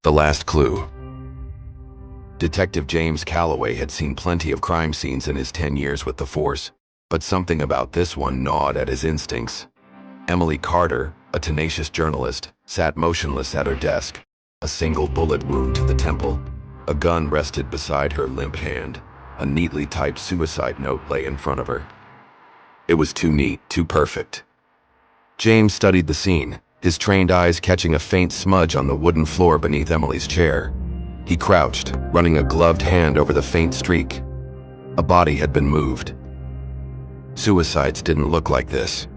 The last clue. Detective James Calloway had seen plenty of crime scenes in his 10 years with the force, but something about this one gnawed at his instincts. Emily Carter, a tenacious journalist, sat motionless at her desk, a single bullet wound to the temple. A gun rested beside her limp hand. A neatly typed suicide note lay in front of her. It was too neat, too perfect. James studied the scene, his trained eyes catching a faint smudge on the wooden floor beneath Emily's chair. He crouched, running a gloved hand over the faint streak. A body had been moved. Suicides didn't look like this.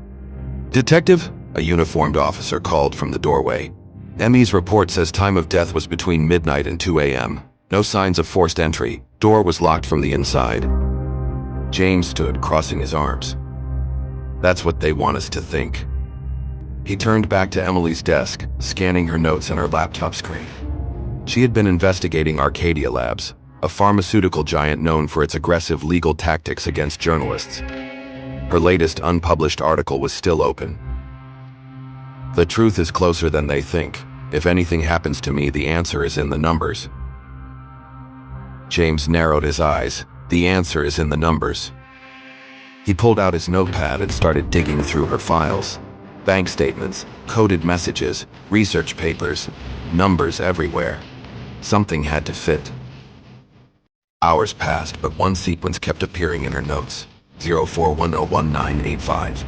"Detective," a uniformed officer called from the doorway. "Emmy's report says time of death was between midnight and 2 a.m. No signs of forced entry. Door was locked from the inside." James stood, crossing his arms. That's what they want us to think. He turned back to Emily's desk, scanning her notes on her laptop screen. She had been investigating Arcadia Labs, a pharmaceutical giant known for its aggressive legal tactics against journalists. Her latest unpublished article was still open. "The truth is closer than they think. If anything happens to me, the answer is in the numbers." James narrowed his eyes. The answer is in the numbers. He pulled out his notepad and started digging through her files. Bank statements, coded messages, research papers, numbers everywhere. Something had to fit. Hours passed, but one sequence kept appearing in her notes. 04101985.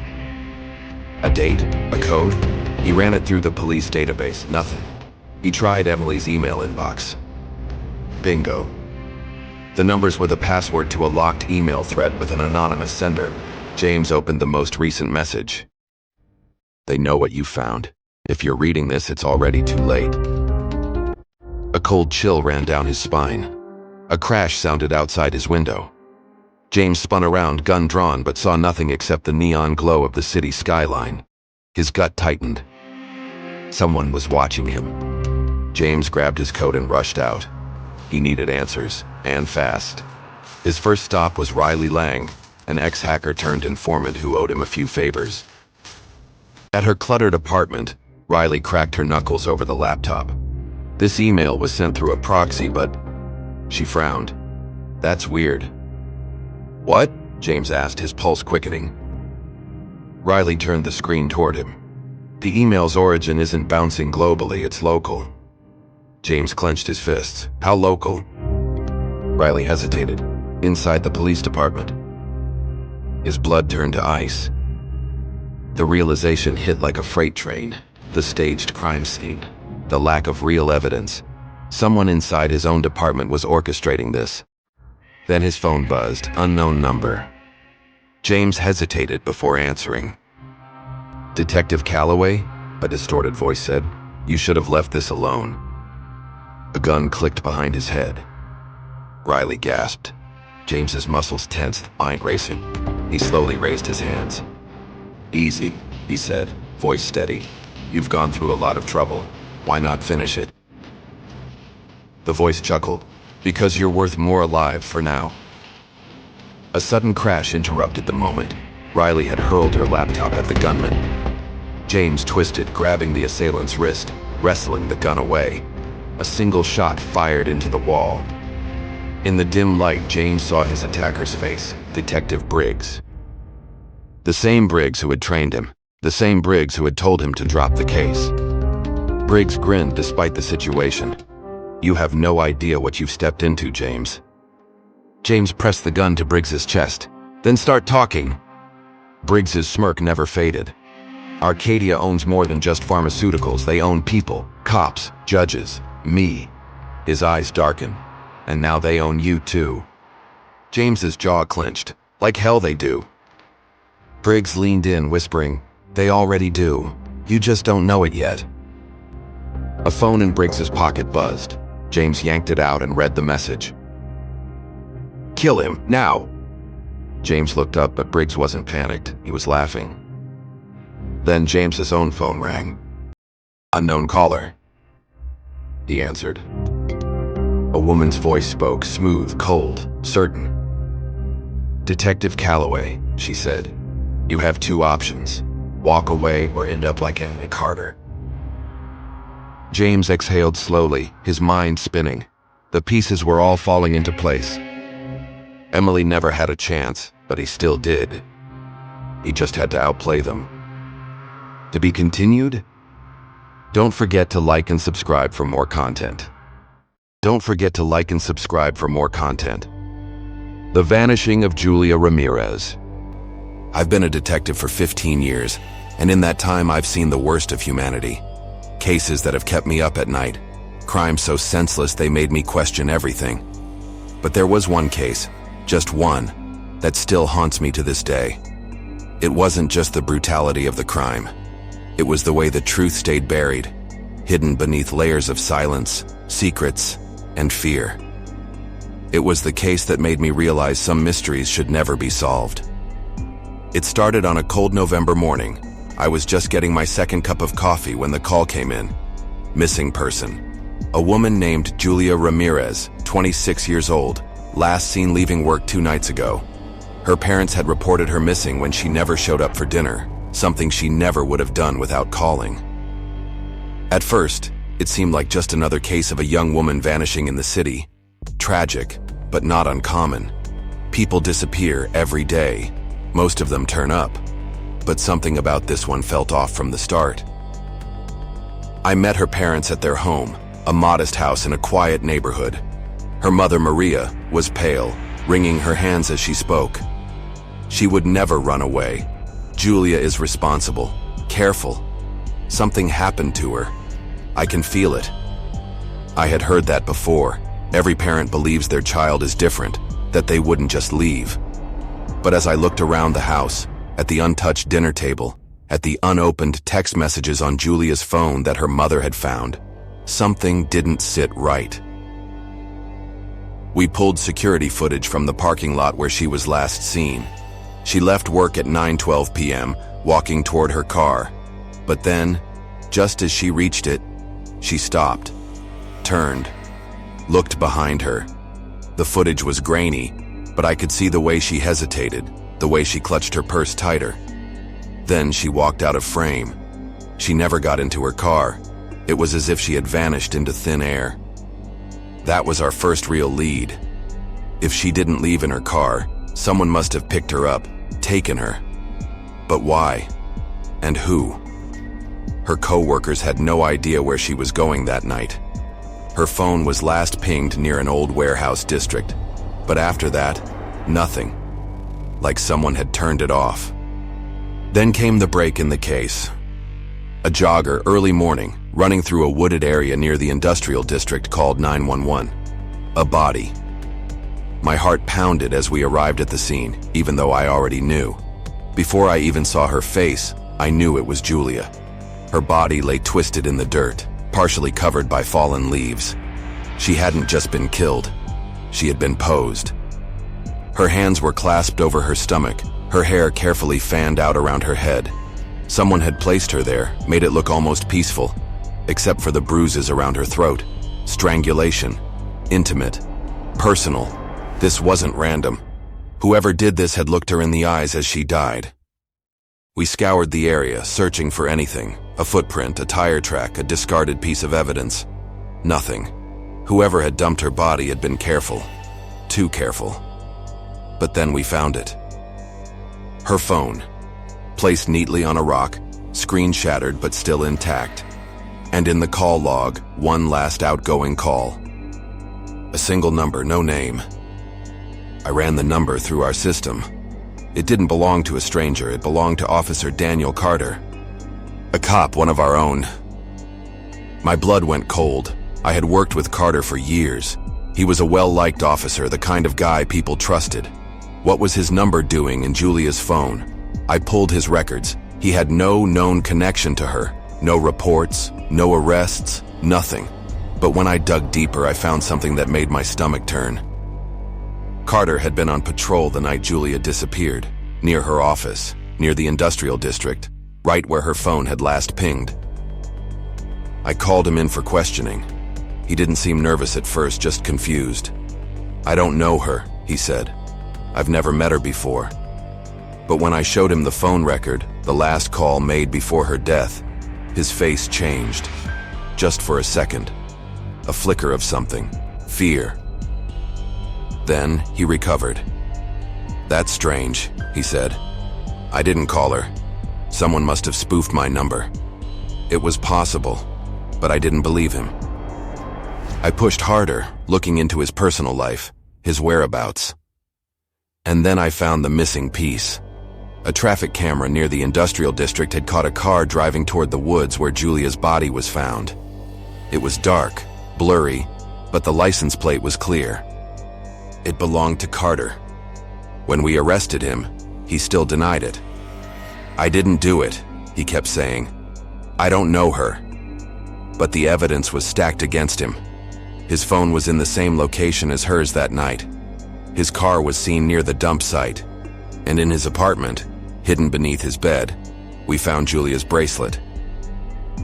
A date? A code? He ran it through the police database. Nothing. He tried Emily's email inbox. Bingo. The numbers were the password to a locked email thread with an anonymous sender. James opened the most recent message. "They know what you found. If you're reading this, it's already too late." A cold chill ran down his spine. A crash sounded outside his window. James spun around, gun drawn, but saw nothing except the neon glow of the city skyline. His gut tightened. Someone was watching him. James grabbed his coat and rushed out. He needed answers, and fast. His first stop was Riley Lang, an ex-hacker turned informant who owed him a few favors. At her cluttered apartment, Riley cracked her knuckles over the laptop. This email was sent through a proxy, but... She frowned. "That's weird." "What?" James asked, his pulse quickening. Riley turned the screen toward him. "The email's origin isn't bouncing globally, it's local." James clenched his fists. "How local?" Riley hesitated. "Inside the police department." His blood turned to ice. The realization hit like a freight train. The staged crime scene. The lack of real evidence. Someone inside his own department was orchestrating this. Then his phone buzzed. Unknown number. James hesitated before answering. "Detective Calloway?" a distorted voice said. "You should have left this alone." A gun clicked behind his head. Riley gasped. James's muscles tensed, mind racing. He slowly raised his hands. "Easy," he said, voice steady. "You've gone through a lot of trouble. Why not finish it?" The voice chuckled. "Because you're worth more alive for now." A sudden crash interrupted the moment. Riley had hurled her laptop at the gunman. James twisted, grabbing the assailant's wrist, wrestling the gun away. A single shot fired into the wall. In the dim light, James saw his attacker's face, Detective Briggs. The same Briggs who had trained him, the same Briggs who had told him to drop the case. Briggs grinned despite the situation. "You have no idea what you've stepped into, James." James pressed the gun to Briggs's chest. "Then start talking." Briggs's smirk never faded. "Arcadia owns more than just pharmaceuticals. They own people, cops, judges, me." His eyes darkened. "And now they own you too." James's jaw clenched. "Like hell they do." Briggs leaned in, whispering, "They already do. You just don't know it yet." A phone in Briggs's pocket buzzed. James yanked it out and read the message. "Kill him, now!" James looked up, but Briggs wasn't panicked. He was laughing. Then James's own phone rang. "Unknown caller." He answered. A woman's voice spoke, smooth, cold, certain. "Detective Calloway," she said. "You have two options. Walk away or end up like Emily Carter." James exhaled slowly, his mind spinning. The pieces were all falling into place. Emily never had a chance, but he still did. He just had to outplay them. To be continued? Don't forget to like and subscribe for more content. Don't forget to like and subscribe for more content. The Vanishing of Julia Ramirez. I've been a detective for 15 years, and in that time I've seen the worst of humanity. Cases that have kept me up at night. Crimes so senseless they made me question everything. But there was one case, just one, that still haunts me to this day. It wasn't just the brutality of the crime. It was the way the truth stayed buried, hidden beneath layers of silence, secrets, and fear. It was the case that made me realize some mysteries should never be solved. It started on a cold November morning. I was just getting my second cup of coffee when the call came in. Missing person. A woman named Julia Ramirez, 26 years old, last seen leaving work 2 nights ago. Her parents had reported her missing when she never showed up for dinner, something she never would have done without calling. At first, it seemed like just another case of a young woman vanishing in the city. Tragic, but not uncommon. People disappear every day. Most of them turn up. But something about this one felt off from the start. I met her parents at their home, a modest house in a quiet neighborhood. Her mother, Maria, was pale, wringing her hands as she spoke. She would never run away. Julia is responsible, careful. Something happened to her. I can feel it. I had heard that before. Every parent believes their child is different, that they wouldn't just leave. But as I looked around the house, at the untouched dinner table, at the unopened text messages on Julia's phone that her mother had found, something didn't sit right. We pulled security footage from the parking lot where she was last seen. She left work at 9:12 p.m., walking toward her car. But then, just as she reached it, she stopped, turned, looked behind her. The footage was grainy, but I could see the way she hesitated, the way she clutched her purse tighter. Then she walked out of frame. She never got into her car. It was as if she had vanished into thin air. That was our first real lead. If she didn't leave in her car, someone must have picked her up, taken her. But why? And who? Her co-workers had no idea where she was going that night. Her phone was last pinged near an old warehouse district, but after that, nothing. Like someone had turned it off. Then came the break in the case. A jogger, early morning, running through a wooded area near the industrial district called 911. A body. My heart pounded as we arrived at the scene, even though I already knew. Before I even saw her face, I knew it was Julia. Her body lay twisted in the dirt, partially covered by fallen leaves. She hadn't just been killed. She had been posed. Her hands were clasped over her stomach, her hair carefully fanned out around her head. Someone had placed her there, made it look almost peaceful, except for the bruises around her throat. Strangulation. Intimate. Personal. This wasn't random. Whoever did this had looked her in the eyes as she died. We scoured the area, searching for anything. A footprint, a tire track, a discarded piece of evidence. Nothing. Whoever had dumped her body had been careful. Too careful. But then we found it. Her phone. Placed neatly on a rock, screen shattered but still intact. And in the call log, one last outgoing call. A single number, no name. I ran the number through our system. It didn't belong to a stranger, it belonged to Officer Daniel Carter. A cop, one of our own. My blood went cold. I had worked with Carter for years. He was a well-liked officer, the kind of guy people trusted. What was his number doing in Julia's phone? I pulled his records. He had no known connection to her. No reports, no arrests, nothing. But when I dug deeper, I found something that made my stomach turn. Carter had been on patrol the night Julia disappeared, near her office, near the industrial district, right where her phone had last pinged. I called him in for questioning. He didn't seem nervous at first, just confused. "I don't know her," he said. "I've never met her before." But when I showed him the phone record, the last call made before her death, his face changed. just for a second. A flicker of something. Fear. Then he recovered. "That's strange," he said. "I didn't call her. Someone must have spoofed my number." It was possible, but I didn't believe him. I pushed harder, looking into his personal life, his whereabouts. And then I found the missing piece. A traffic camera near the industrial district had caught a car driving toward the woods where Julia's body was found. It was dark, blurry, but the license plate was clear. It belonged to Carter. When we arrested him, he still denied it. "I didn't do it," he kept saying. "I don't know her." But the evidence was stacked against him. His phone was in the same location as hers that night. His car was seen near the dump site. And in his apartment, hidden beneath his bed, we found Julia's bracelet.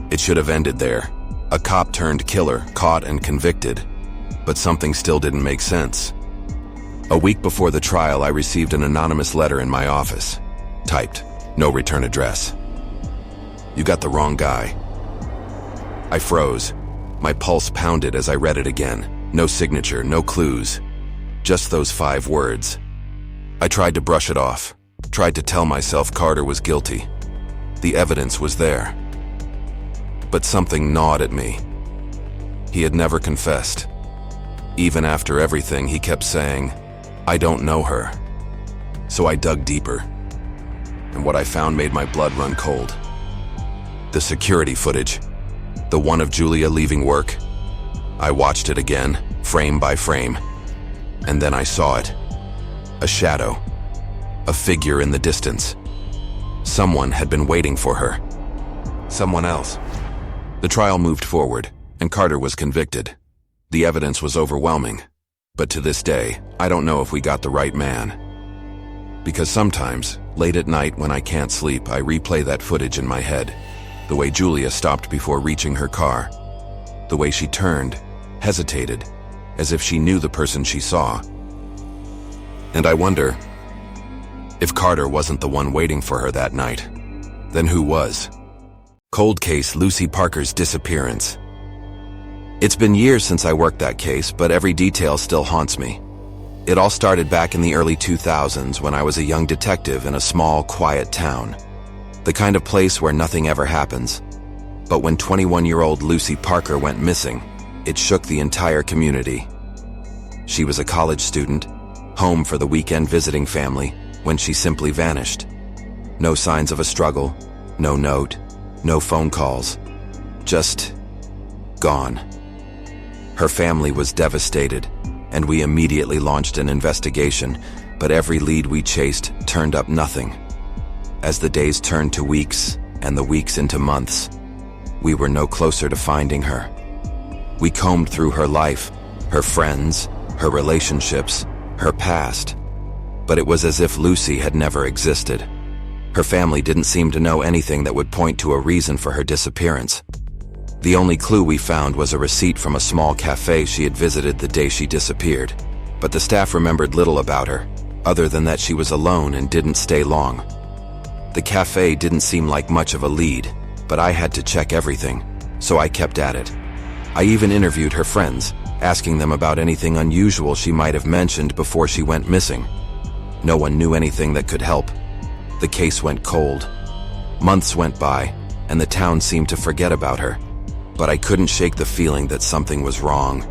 It should have ended there. A cop-turned-killer, caught and convicted. But something still didn't make sense. A week before the trial, I received an anonymous letter in my office. Typed, "No return address." "You got the wrong guy." I froze. My pulse pounded as I read it again. No signature, no clues. Just those 5 words. I tried to brush it off. Tried to tell myself Carter was guilty. The evidence was there. But something gnawed at me. He had never confessed. Even after everything, he kept saying, "I don't know her." So I dug deeper. And what I found made my blood run cold. The security footage. The one of Julia leaving work. I watched it again, frame by frame. And then I saw it. A shadow. A figure in the distance. Someone had been waiting for her. Someone else. The trial moved forward, and Carter was convicted. The evidence was overwhelming. But to this day, I don't know if we got the right man. Because sometimes, late at night when I can't sleep, I replay that footage in my head. The way Julia stopped before reaching her car. The way she turned, hesitated, as if she knew the person she saw. And I wonder, if Carter wasn't the one waiting for her that night, then who was? Cold case Lucy Parker's disappearance. It's been years since I worked that case, but every detail still haunts me. It all started back in the early 2000s when I was a young detective in a small, quiet town. The kind of place where nothing ever happens. But when 21-year-old Lucy Parker went missing, it shook the entire community. She was a college student, home for the weekend visiting family, when she simply vanished. No signs of a struggle, no note, no phone calls. Just gone. Her family was devastated, and we immediately launched an investigation, but every lead we chased turned up nothing. As the days turned to weeks, and the weeks into months, we were no closer to finding her. We combed through her life, her friends, her relationships, her past, but it was as if Lucy had never existed. Her family didn't seem to know anything that would point to a reason for her disappearance. The only clue we found was a receipt from a small cafe she had visited the day she disappeared, but the staff remembered little about her, other than that she was alone and didn't stay long. The cafe didn't seem like much of a lead, but I had to check everything, so I kept at it. I even interviewed her friends, asking them about anything unusual she might have mentioned before she went missing. No one knew anything that could help. The case went cold. Months went by, and the town seemed to forget about her. But I couldn't shake the feeling that something was wrong.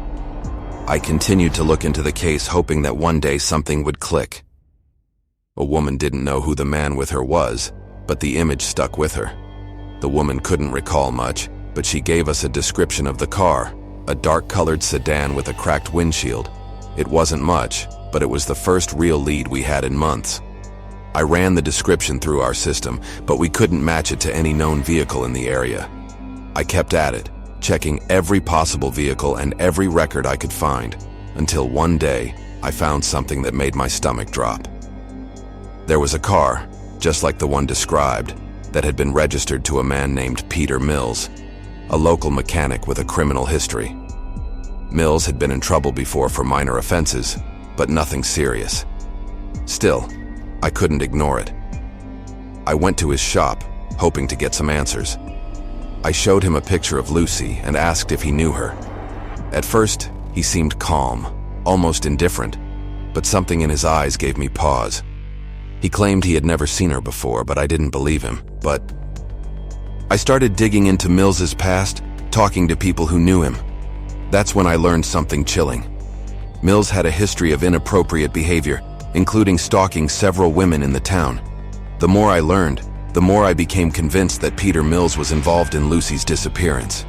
I continued to look into the case, hoping that one day something would click. A woman didn't know who the man with her was, but the image stuck with her. The woman couldn't recall much, but she gave us a description of the car, a dark-colored sedan with a cracked windshield. It wasn't much, but it was the first real lead we had in months. I ran the description through our system, but we couldn't match it to any known vehicle in the area. I kept at it, checking every possible vehicle and every record I could find, until one day I found something that made my stomach drop. There was a car, just like the one described, that had been registered to a man named Peter Mills, a local mechanic with a criminal history. Mills had been in trouble before for minor offenses, but nothing serious. Still, I couldn't ignore it. I went to his shop, hoping to get some answers. I showed him a picture of Lucy and asked if he knew her. At first, he seemed calm, almost indifferent, but something in his eyes gave me pause. He claimed he had never seen her before, but I didn't believe him. But I started digging into Mills's past, talking to people who knew him. That's when I learned something chilling. Mills had a history of inappropriate behavior, including stalking several women in the town. The more I learned, the more I became convinced that Peter Mills was involved in Lucy's disappearance.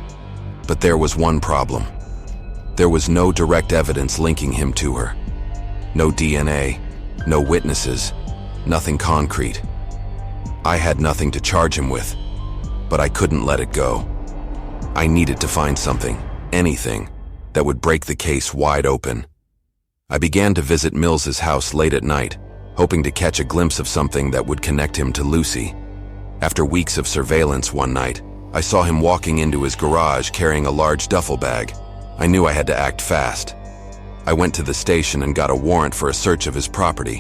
But there was one problem. There was no direct evidence linking him to her. No DNA, no witnesses, nothing concrete. I had nothing to charge him with, but I couldn't let it go. I needed to find something, anything, that would break the case wide open. I began to visit Mills's house late at night, hoping to catch a glimpse of something that would connect him to Lucy. After weeks of surveillance one night, I saw him walking into his garage carrying a large duffel bag. I knew I had to act fast. I went to the station and got a warrant for a search of his property.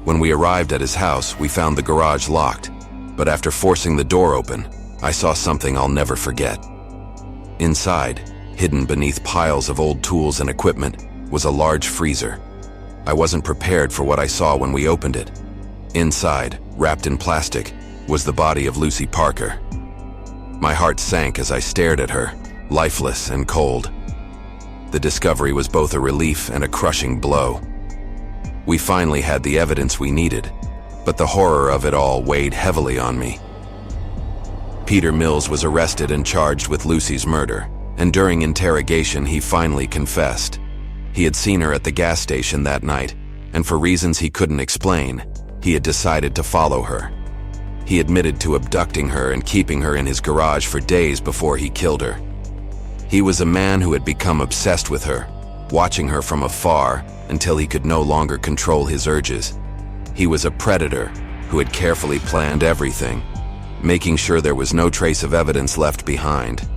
When we arrived at his house, we found the garage locked, but after forcing the door open, I saw something I'll never forget. Inside, hidden beneath piles of old tools and equipment, was a large freezer. I wasn't prepared for what I saw when we opened it. Inside, wrapped in plastic, was the body of Lucy Parker. My heart sank as I stared at her, lifeless and cold. The discovery was both a relief and a crushing blow. We finally had the evidence we needed, but the horror of it all weighed heavily on me. Peter Mills was arrested and charged with Lucy's murder, and during interrogation he finally confessed. He had seen her at the gas station that night, and for reasons he couldn't explain, he had decided to follow her. He admitted to abducting her and keeping her in his garage for days before he killed her. He was a man who had become obsessed with her, watching her from afar until he could no longer control his urges. He was a predator who had carefully planned everything, making sure there was no trace of evidence left behind.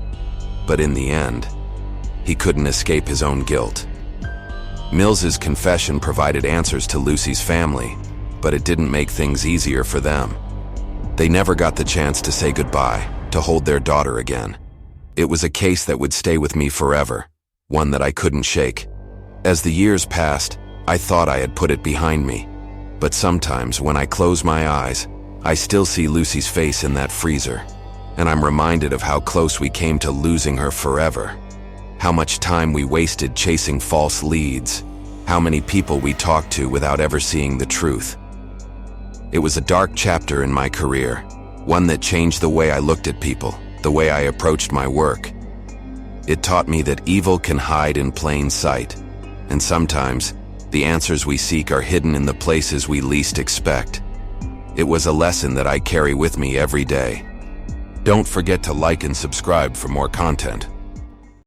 But in the end, he couldn't escape his own guilt. Mills's confession provided answers to Lucy's family, but it didn't make things easier for them. They never got the chance to say goodbye, to hold their daughter again. It was a case that would stay with me forever, one that I couldn't shake. As the years passed, I thought I had put it behind me. But sometimes when I close my eyes, I still see Lucy's face in that freezer, and I'm reminded of how close we came to losing her forever. How much time we wasted chasing false leads, how many people we talked to without ever seeing the truth. It was a dark chapter in my career, one that changed the way I looked at people, the way I approached my work. It taught me that evil can hide in plain sight, and sometimes the answers we seek are hidden in the places we least expect. It was a lesson that I carry with me every day. Don't forget to like and subscribe for more content.